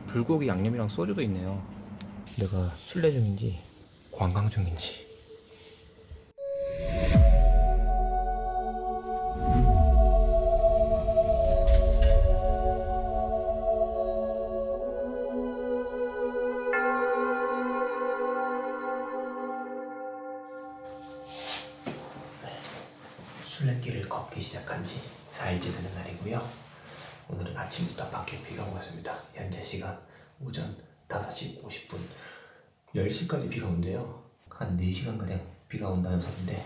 불고기 양념이랑 소주도 있네요. 내가 술래 중인지 관광 중인지. 술래길을 걷기 시작한 지 4일째 되는 날이고요. 오늘은 아침부터 밖에 비가 오고 있습니다. 현재 시간 오전 5시 50분 10시까지 비가 온대요. 한 4시간가량 비가 온다는 소리인데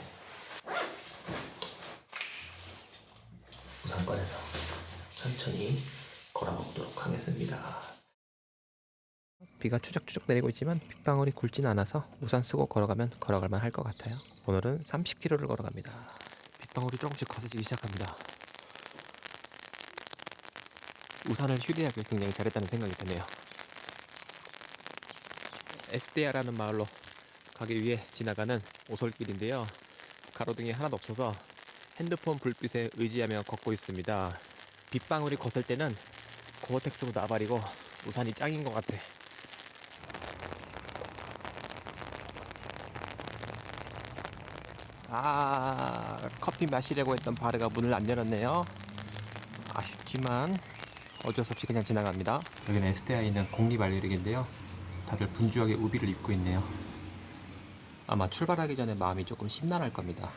우산 꺼내서 천천히 걸어보도록 하겠습니다. 비가 추적추적 내리고 있지만 빗방울이 굵진 않아서 우산 쓰고 걸어가면 걸어갈만 할 것 같아요. 오늘은 30km를 걸어갑니다. 빗방울이 조금씩 거세지기 시작합니다. 우산을 휴대하기 굉장히 잘했다는 생각이 드네요. 에스테아라는 마을로 가기 위해 지나가는 오솔길인데요. 가로등이 하나도 없어서 핸드폰 불빛에 의지하며 걷고 있습니다. 빗방울이 거슬 때는 고어텍스고 나발이고 우산이 짱인 것 같아. 커피 마시려고 했던 바르가 문을 안 열었네요. 아쉽지만 어쩔 수 없이 그냥 지나갑니다. 여기는 에스테아에 있는 공립알레르기인데요. 다들 분주하게 우비를 입고 있네요. 아마 출발하기 전에 마음이 조금 심란할 겁니다.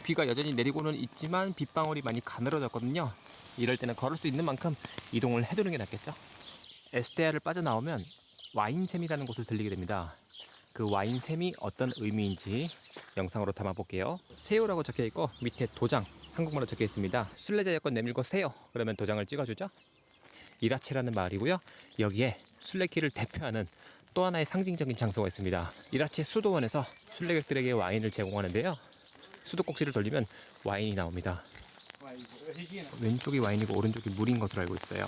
비가 여전히 내리고는 있지만 빗방울이 많이 가늘어졌거든요. 이럴 때는 걸을 수 있는 만큼 이동을 해두는 게 낫겠죠. 에스테아를 빠져나오면 와인샘이라는 곳을 들리게 됩니다. 그 와인샘이 어떤 의미인지 영상으로 담아볼게요. 세요라고 적혀있고 밑에 도장 한국말로 적혀 있습니다. 순례자 여권 내밀고 세요. 그러면 도장을 찍어주죠. 이라체라는 마을이고요. 여기에 순례길을 대표하는 또 하나의 상징적인 장소가 있습니다. 이라체 수도원에서 순례객들에게 와인을 제공하는데요. 수도꼭지를 돌리면 와인이 나옵니다. 왼쪽이 와인이고 오른쪽이 물인 것으로 알고 있어요.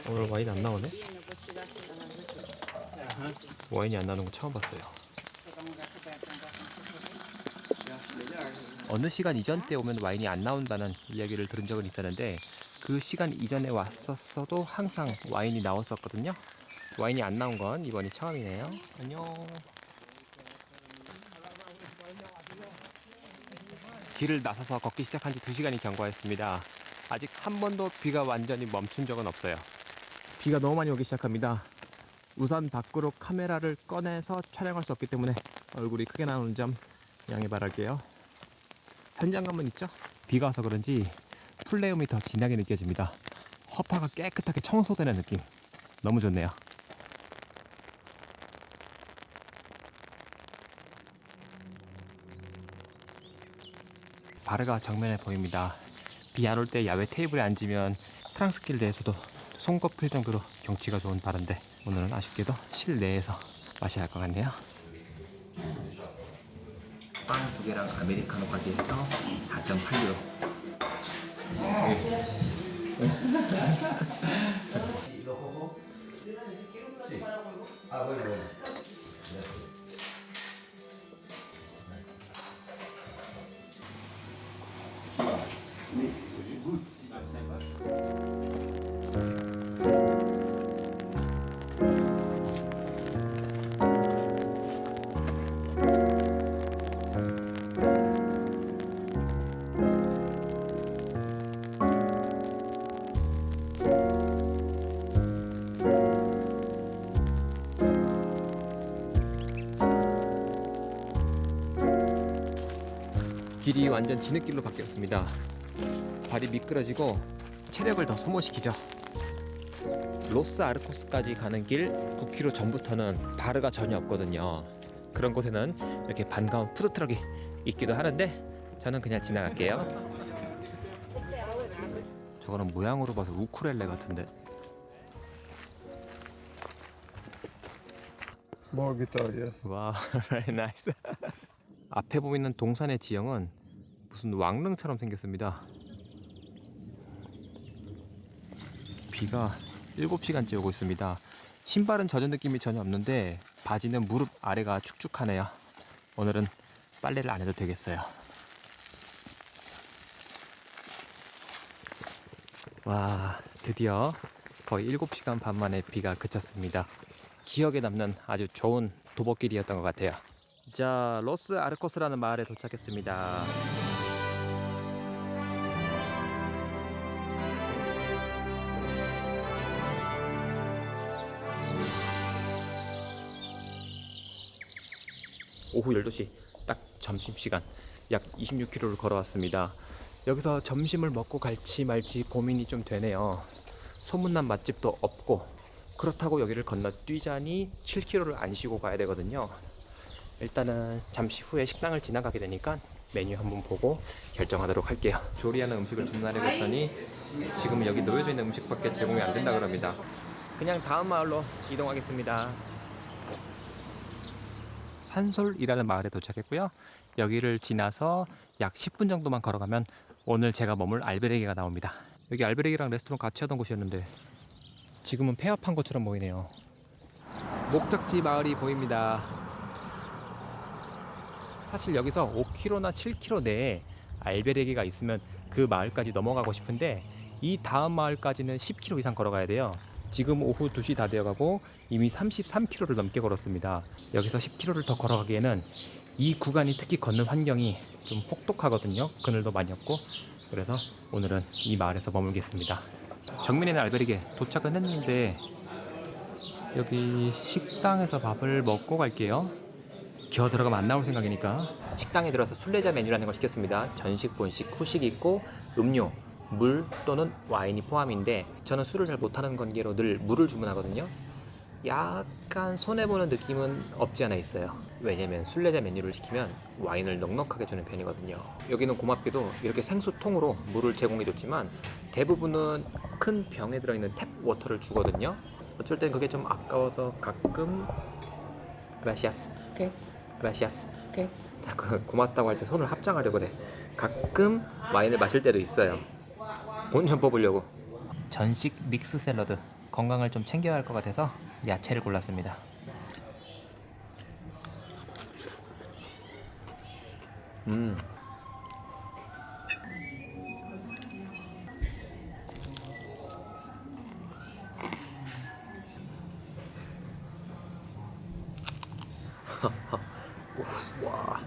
오늘 와인 안 나오네? 와인이 안 나오는 거 처음 봤어요. 어느 시간 이전 때 오면 와인이 안 나온다는 이야기를 들은 적은 있었는데 그 시간 이전에 왔었어도 항상 와인이 나왔었거든요. 와인이 안 나온 건 이번이 처음이네요. 안녕. 길을 나서서 걷기 시작한 지 2시간이 경과했습니다. 아직 한 번도 비가 완전히 멈춘 적은 없어요. 비가 너무 많이 오기 시작합니다. 우산 밖으로 카메라를 꺼내서 촬영할 수 없기 때문에 얼굴이 크게 나오는 점 양해 바랄게요. 현장감은 있죠? 비가 와서 그런지 풀네움이 더 진하게 느껴집니다. 허파가 깨끗하게 청소되는 느낌. 너무 좋네요. 바르가 정면에 보입니다. 비 안 올 때 야외 테이블에 앉으면 프랑스길 내에서도 손꼽힐 정도로 경치가 좋은 바르인데 오늘은 아쉽게도 실내에서 마셔야 할 것 같네요. 빵 2개랑 아메리카노까지 해서 4.8유로. 길이 완전 진흙길로 바뀌었습니다. 발이 미끄러지고 체력을 더 소모시키죠. 로스 아르코스까지 가는 길 9km 전부터는 바르가 전혀 없거든요. 그런 곳에는 이렇게 반가운 푸드트럭이 있기도 하는데 저는 그냥 지나갈게요. 저거는 모양으로 봐서 우쿨렐레 같은데. Small guitar, yes. 와, very nice. 앞에 보이는 동산의 지형은 무슨 왕릉처럼 생겼습니다. 비가 7시간째 오고 있습니다. 신발은 젖은 느낌이 전혀 없는데 바지는 무릎 아래가 축축하네요. 오늘은 빨래를 안 해도 되겠어요. 와, 드디어 거의 7시간 반 만에 비가 그쳤습니다. 기억에 남는 아주 좋은 도보길이었던 것 같아요. 자, 로스 아르코스라는 마을에 도착했습니다. 오후 12시 딱 점심시간 약 26km를 걸어왔습니다. 여기서 점심을 먹고 갈지 말지 고민이 좀 되네요. 소문난 맛집도 없고 그렇다고 여기를 건너뛰자니 7km를 안 쉬고 가야 되거든요. 일단은 잠시 후에 식당을 지나가게 되니까 메뉴 한번 보고 결정하도록 할게요. 조리하는 음식을 주문하려고 했더니 지금 여기 놓여져 있는 음식밖에 제공이 안 된다 그럽니다. 그냥 다음 마을로 이동하겠습니다. 산솔이라는 마을에 도착했고요. 여기를 지나서 약 10분 정도만 걸어가면 오늘 제가 머물 알베르게가 나옵니다. 여기 알베르게랑 레스토랑 같이 하던 곳이었는데 지금은 폐업한 것처럼 보이네요. 목적지 마을이 보입니다. 사실 여기서 5km나 7km 내에 알베르게가 있으면 그 마을까지 넘어가고 싶은데 이 다음 마을까지는 10km 이상 걸어가야 돼요. 지금 오후 2시 다 되어가고 이미 33km를 넘게 걸었습니다. 여기서 10km를 더 걸어가기에는 이 구간이 특히 걷는 환경이 좀 혹독하거든요. 그늘도 많이 없고. 그래서 오늘은 이 마을에서 머물겠습니다. 정면에 있는 알베르게 도착은 했는데 여기 식당에서 밥을 먹고 갈게요. 기어 들어가면 안 나올 생각이니까. 식당에 들어서 순례자 메뉴라는 걸 시켰습니다. 전식, 본식, 후식이 있고 음료, 물 또는 와인이 포함인데 저는 술을 잘 못하는 관계로 늘 물을 주문하거든요. 약간 손해보는 느낌은 없지 않아 있어요. 왜냐면 순례자 메뉴를 시키면 와인을 넉넉하게 주는 편이거든요. 여기는 고맙게도 이렇게 생수통으로 물을 제공해줬지만 대부분은 큰 병에 들어있는 탭 워터를 주거든요. 어쩔 땐 그게 좀 아까워서 가끔 그라시아스 오케이 그라시아스 오케이 고맙다고 할 때 손을 합장하려고 그래. 가끔 와인을 마실 때도 있어요. 본전 뽑으려고. 전식 믹스 샐러드. 건강을 좀 챙겨야 할 것 같아서 야채를 골랐습니다. 음. 와.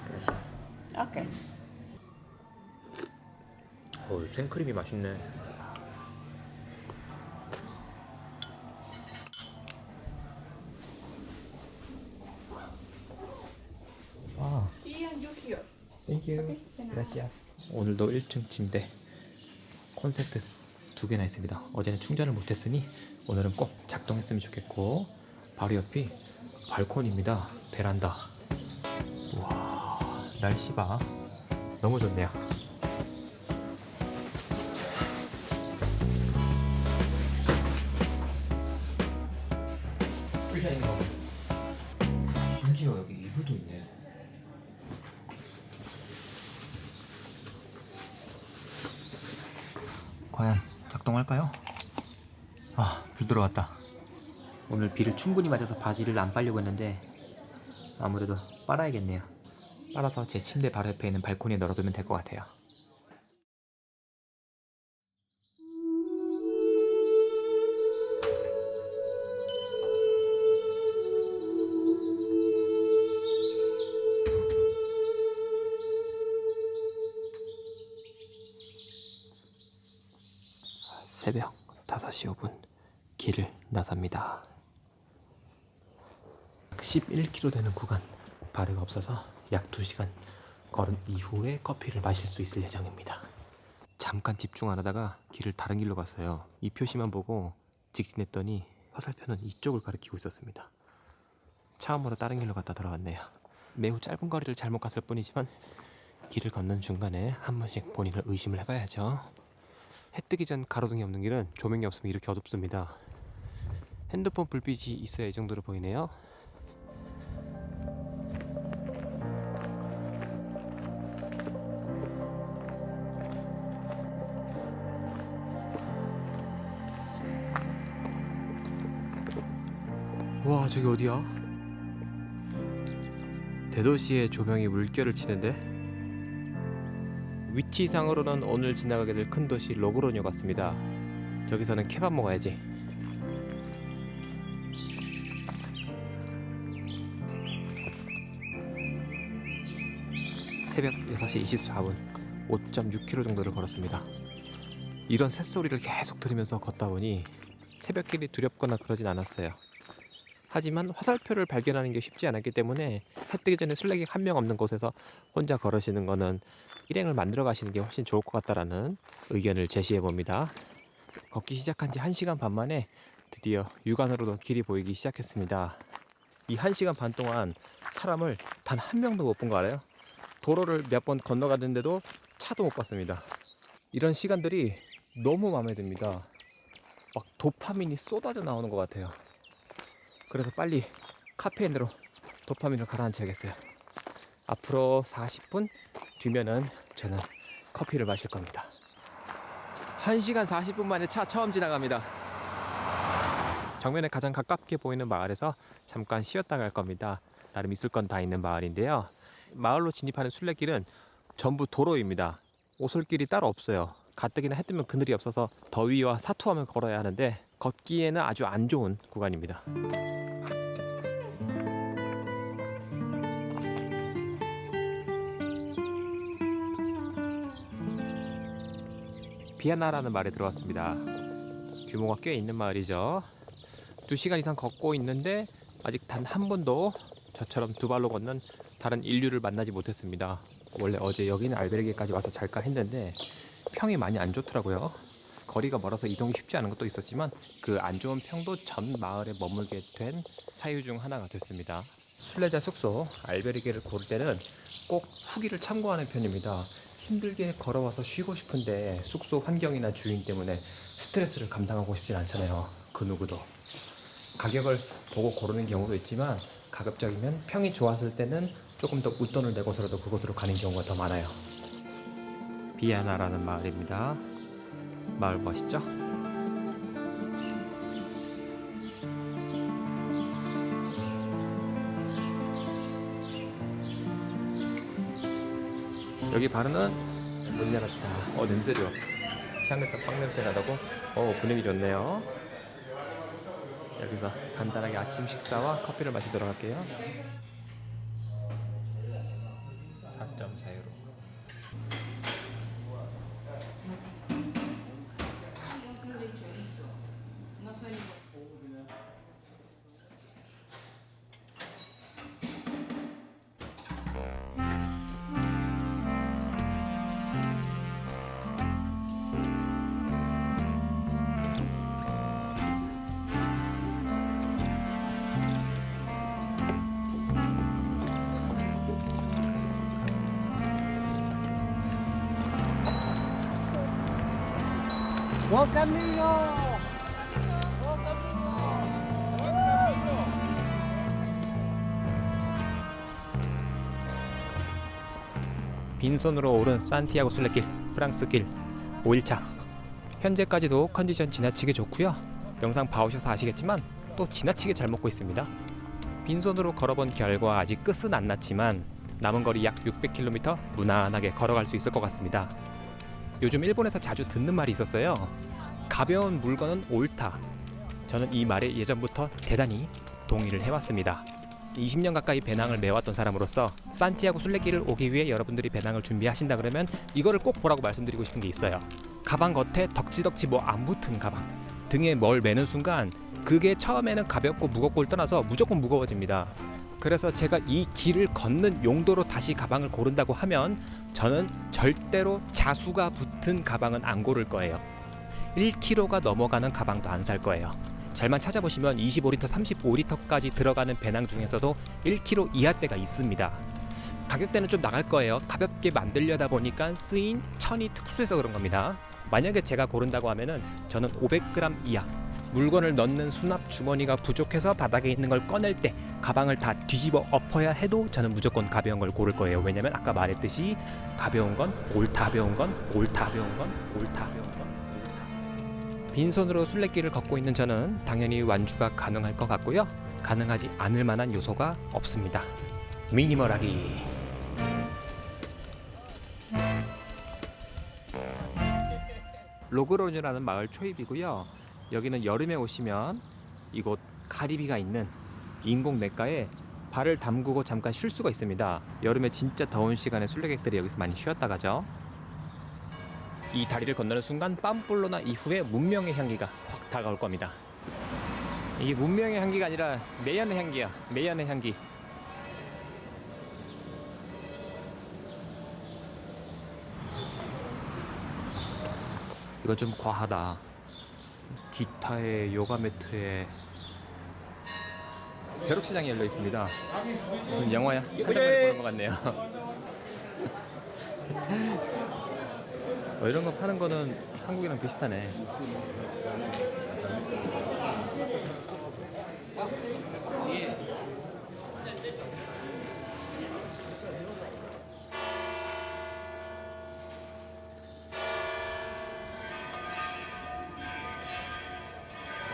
그라시아스. Okay. 생크림이 맛있네. 와. Ian, you here. 땡큐. Okay, 그라시아스. 오늘도 1층 침대 콘센트 2개나 있습니다. 어제는 충전을 못했으니 오늘은 꼭 작동했으면 좋겠고 바로 옆이 발코니입니다. 베란다. 와, 날씨 봐. 너무 좋네요. 심지어 여기 이불도 있네. 과연 작동할까요? 아, 불 들어왔다. 오늘 비를 충분히 맞아서 바지를 안 빨려고 했는데 아무래도 빨아야겠네요. 빨아서 제 침대 바로 옆에 있는 발코니에 널어두면 될 것 같아요. 새벽 5시 5분 길을 나섭니다. 11km 되는 구간 발효가 없어서 약 2시간 걸은 이후에 커피를 마실 수 있을 예정입니다. 잠깐 집중 안 하다가 길을 다른 길로 갔어요. 이 표시만 보고 직진했더니 화살표는 이쪽을 가리키고 있었습니다. 처음으로 다른 길로 갔다 돌아왔네요. 매우 짧은 거리를 잘못 갔을 뿐이지만 길을 걷는 중간에 한 번씩 본인을 의심을 해봐야죠. 해 뜨기 전 가로등이 없는 길은 조명이 없으면 이렇게 어둡습니다. 핸드폰 불빛이 있어야 이 정도로 보이네요. 와, 저기 어디야? 대도시의 조명이 물결을 치는데? 위치상으로는 오늘 지나가게 될 큰 도시 로그로뇨 같습니다. 저기서는 케밥 먹어야지. 새벽 6시 24분 5.6km 정도를 걸었습니다. 이런 새소리를 계속 들으면서 걷다 보니 새벽길이 두렵거나 그러진 않았어요. 하지만 화살표를 발견하는 게 쉽지 않았기 때문에 해 뜨기 전에 술래객 한 명 없는 곳에서 혼자 걸으시는 거는 일행을 만들어 가시는 게 훨씬 좋을 것 같다라는 의견을 제시해 봅니다. 걷기 시작한 지 1시간 반 만에 드디어 육안으로도 길이 보이기 시작했습니다. 이 1시간 반 동안 사람을 단 한 명도 못 본 거 알아요? 도로를 몇 번 건너갔는데도 차도 못 봤습니다. 이런 시간들이 너무 마음에 듭니다. 막 도파민이 쏟아져 나오는 것 같아요. 그래서 빨리 카페인으로 도파민을 가라앉혀야겠어요. 앞으로 40분 뒤면은 저는 커피를 마실 겁니다. 1시간 40분 만에 차 처음 지나갑니다. 정면에 가장 가깝게 보이는 마을에서 잠깐 쉬었다 갈 겁니다. 나름 있을 건 다 있는 마을인데요. 마을로 진입하는 순례길은 전부 도로입니다. 오솔길이 따로 없어요. 가뜩이나 해 뜨면 그늘이 없어서 더위와 사투하며 걸어야 하는데 걷기에는 아주 안 좋은 구간입니다. 비아나라는 마을에 들어왔습니다. 규모가 꽤 있는 마을이죠. 2시간 이상 걷고 있는데 아직 단 한 번도 저처럼 두 발로 걷는 다른 인류를 만나지 못했습니다. 원래 어제 여기는 알베르게까지 와서 잘까 했는데 평이 많이 안 좋더라고요. 거리가 멀어서 이동이 쉽지 않은 것도 있었지만 그 안 좋은 평도 전 마을에 머물게 된 사유 중 하나가 됐습니다. 순례자 숙소 알베르게를 고를 때는 꼭 후기를 참고하는 편입니다. 힘들게 걸어와서 쉬고 싶은데 숙소 환경이나 주인 때문에 스트레스를 감당하고 싶진 않잖아요. 그 누구도. 가격을 보고 고르는 경우도 있지만 가급적이면 평이 좋았을 때는 조금 더 웃돈을 내고서라도 그곳으로 가는 경우가 더 많아요. 비아나라는 마을입니다. 마을 멋있죠? 여기 바로는 문 열었다. 냄새 좋아. 향긋한 빵 냄새 나다고. 분위기 좋네요. 여기서 간단하게 아침 식사와 커피를 마시도록 할게요. 4.4유로. 빈손으로 오른 산티아고 순례길 프랑스길 5일차. 현재까지도 컨디션 지나치게 좋고요. 영상 봐오셔서 아시겠지만 또 지나치게 잘 먹고 있습니다. 빈손으로 걸어본 결과 아직 끝은 안 났지만 남은 거리 약 600km 무난하게 걸어갈 수 있을 것 같습니다. 요즘 일본에서 자주 듣는 말이 있었어요. 가벼운 물건은 옳다. 저는 이 말에 예전부터 대단히 동의를 해왔습니다. 20년 가까이 배낭을 메왔던 사람으로서 산티아고 순례길을 오기 위해 여러분들이 배낭을 준비하신다 그러면 이거를 꼭 보라고 말씀드리고 싶은 게 있어요. 가방 겉에 덕지덕지 뭐 안 붙은 가방, 등에 뭘 매는 순간 그게 처음에는 가볍고 무겁고를 떠나서 무조건 무거워집니다. 그래서 제가 이 길을 걷는 용도로 다시 가방을 고른다고 하면 저는 절대로 자수가 붙은 가방은 안 고를 거예요. 1kg가 넘어가는 가방도 안 살 거예요. 잘만 찾아보시면 25리터, 35리터까지 들어가는 배낭 중에서도 1kg 이하대가 있습니다. 가격대는 좀 나갈 거예요. 가볍게 만들려다 보니까 쓰인 천이 특수해서 그런 겁니다. 만약에 제가 고른다고 하면은 저는 500g 이하, 물건을 넣는 수납 주머니가 부족해서 바닥에 있는 걸 꺼낼 때 가방을 다 뒤집어 엎어야 해도 저는 무조건 가벼운 걸 고를 거예요. 왜냐면 아까 말했듯이 가벼운 건 옳다, 가벼운 건 옳다, 가벼운 건 옳다, 가벼운 건 빈손으로 순례길을 걷고 있는 저는 당연히 완주가 가능할 것 같고요. 가능하지 않을 만한 요소가 없습니다. 미니멀하기. 로그로뉴라는 마을 초입이고요. 여기는 여름에 오시면 이곳 가리비가 있는 인공 냇가에 발을 담그고 잠깐 쉴 수가 있습니다. 여름에 진짜 더운 시간에 순례객들이 여기서 많이 쉬었다 가죠. 이 다리를 건너는 순간 빰볼로나 이후에 문명의 향기가 확 다가올 겁니다. 이게 문명의 향기가 아니라 매연의 향기야. 매연의 향기. 이건 좀 과하다. 기타에 요가 매트에 벼룩시장이 열려 있습니다. 무슨 영화야? 한정만에 보는 것 같네요. 이런 거 파는 거는 한국이랑 비슷하네.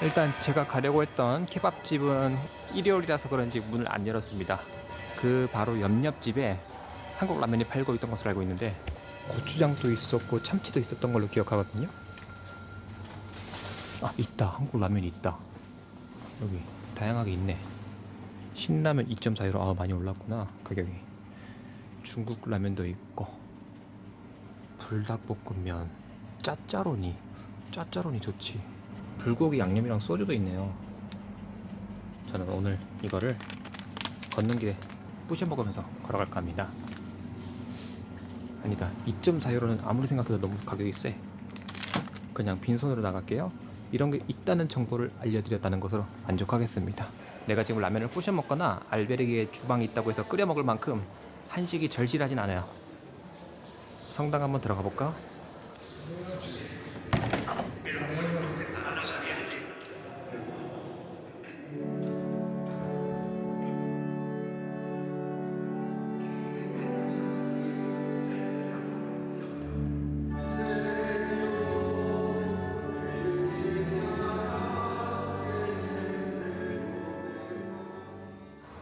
일단 제가 가려고 했던 케밥집은 일요일이라서 그런지 문을 안 열었습니다. 그 바로 옆집에 한국 라면이 팔고 있던 것으로 알고 있는데 고추장도 있었고 참치도 있었던 걸로 기억하거든요. 아, 있다. 한국 라면이 있다. 여기 다양하게 있네. 신라면 2.4유로. 많이 올랐구나 가격이. 중국 라면도 있고 불닭볶음면, 짜짜로니 좋지. 불고기 양념이랑 소주도 있네요. 저는 오늘 이거를 걷는 길에 부셔 먹으면서 걸어갈까 합니다. 아니다, 2.4유로는 아무리 생각해도 너무 가격이 세. 그냥 빈손으로 나갈게요. 이런 게 있다는 정보를 알려드렸다는 것으로 만족하겠습니다. 내가 지금 라면을 부셔 먹거나 알베르기에 주방이 있다고 해서 끓여 먹을 만큼 한식이 절실하진 않아요. 성당 한번 들어가 볼까?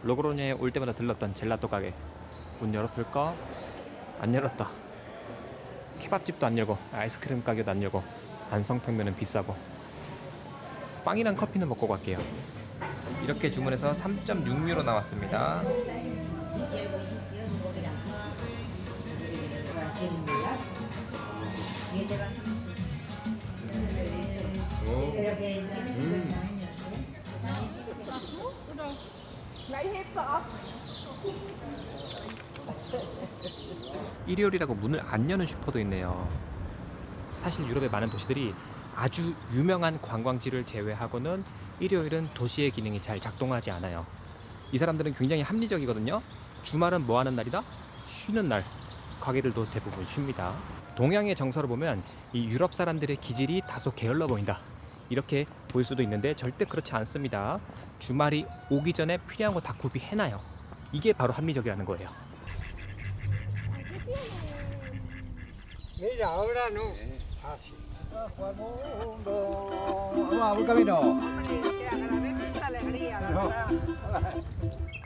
로그로뉴에 올 때마다 들렀던 젤라또 가게 문 열었을까? 안 열었다. 케밥집도 안 열고 아이스크림 가게도 안 열고 안성탕면은 비싸고 빵이랑 커피는 먹고 갈게요. 이렇게 주문해서 3.6유로 나왔습니다. 일요일이라고 문을 안 여는 슈퍼도 있네요. 사실 유럽의 많은 도시들이 아주 유명한 관광지를 제외하고는 일요일은 도시의 기능이 잘 작동하지 않아요. 이 사람들은 굉장히 합리적이거든요. 주말은 뭐 하는 날이다? 쉬는 날. 가게들도 대부분 쉽니다. 동양의 정서를 보면 이 유럽 사람들의 기질이 다소 게을러 보인다, 이렇게 보일 수도 있는데 절대 그렇지 않습니다. 주말이 오기 전에 필요한 거 다 구비해놔요. 이게 바로 합리적이라는 거예요. Mira, ahora no. Así. Vamos, buen camino. Hombre, se agradece esta alegría, la verdad.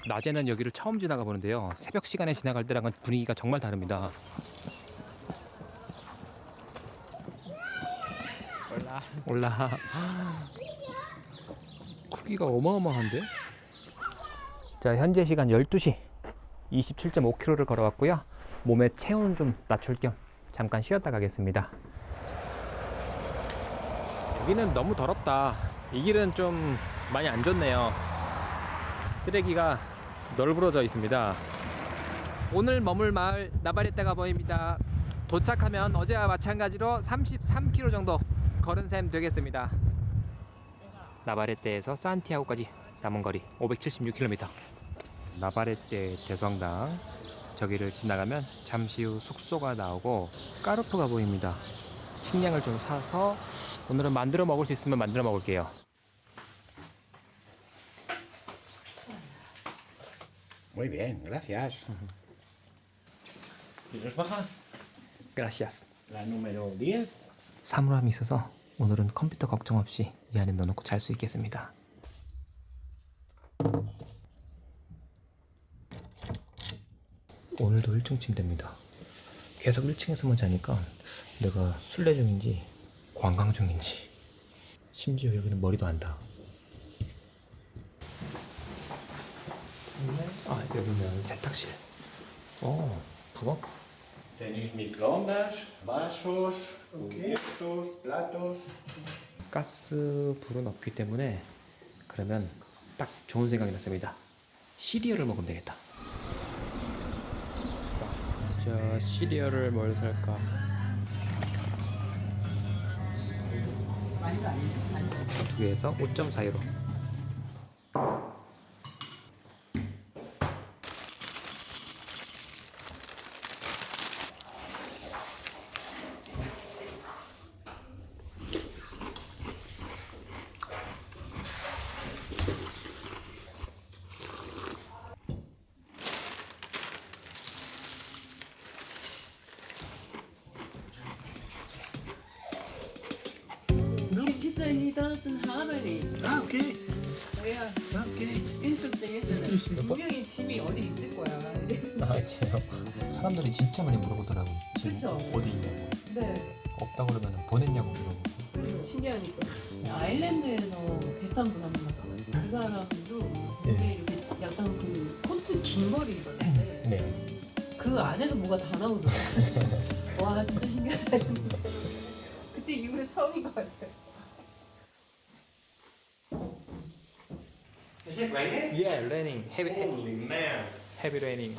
낮에는 여기를 처음 지나가 보는데요. 새벽 시간에 지나갈 때랑은 분위기가 정말 다릅니다. 올라. 크기가 어마어마한데? 자, 현재 시간 12시 27.5km를 걸어왔고요. 몸의 체온 좀 낮출 겸 잠깐 쉬었다 가겠습니다. 여기는 너무 더럽다. 이 길은 좀 많이 안 좋네요. 쓰레기가 널브러져 있습니다. 오늘 머물 마을 나바레떼가 보입니다. 도착하면 어제와 마찬가지로 33km 정도 걸은 셈 되겠습니다. 나바레떼에서 산티아고까지 남은 거리 576km. 나바레떼 대성당 저기를 지나가면 잠시 후 숙소가 나오고 까르푸가 보입니다. 식량을 좀 사서 오늘은 만들어 먹을 수 있으면 만들어 먹을게요. Muy bien, gracias. ¿Quieres bajar? Gracias. La número 10. 사물함이 있어서 오늘은 컴퓨터 걱정 없이 이 안에 넣어놓고 잘 수 있겠습니다. 오늘도 1층 침대입니다. 계속 1층에서만 자니까 내가 순례 중인지 관광 중인지 심지어 여기는 머리도 안 닿아. 아, 여기는 세탁실. 그거? Tenéis microondas, vasos, cubiertos, platos. 가스 불은 없기 때문에 그러면 딱 좋은 생각이 났습니다. 시리얼을 먹으면 되겠다. 자, 시리얼을 뭘 살까? 두 개에서 5.4유로. Kissa he doesn't have any. Ah, ok. Yeah, Ok. interesting, isn't it? 분명히 집이 어디 있을 거야. 사람들이 진짜 많이 물어보더라고. 지금 그쵸? 어디 있냐고. 네, 없다 그러면 보냈냐고 물어보고. 신기하니까. 아일랜드에서 비슷한 분 한 분 봤어요. 그 사람도 되게 이렇게 약간 그 코트 긴 머리 입었는데 네. 그 안에도 뭐가 다 나오더라고요. 와, 진짜 신기하다. 그때 이후로 처음인 것 같아요. Is it raining? Yeah, raining. Heavy, Holy man. heavy raining.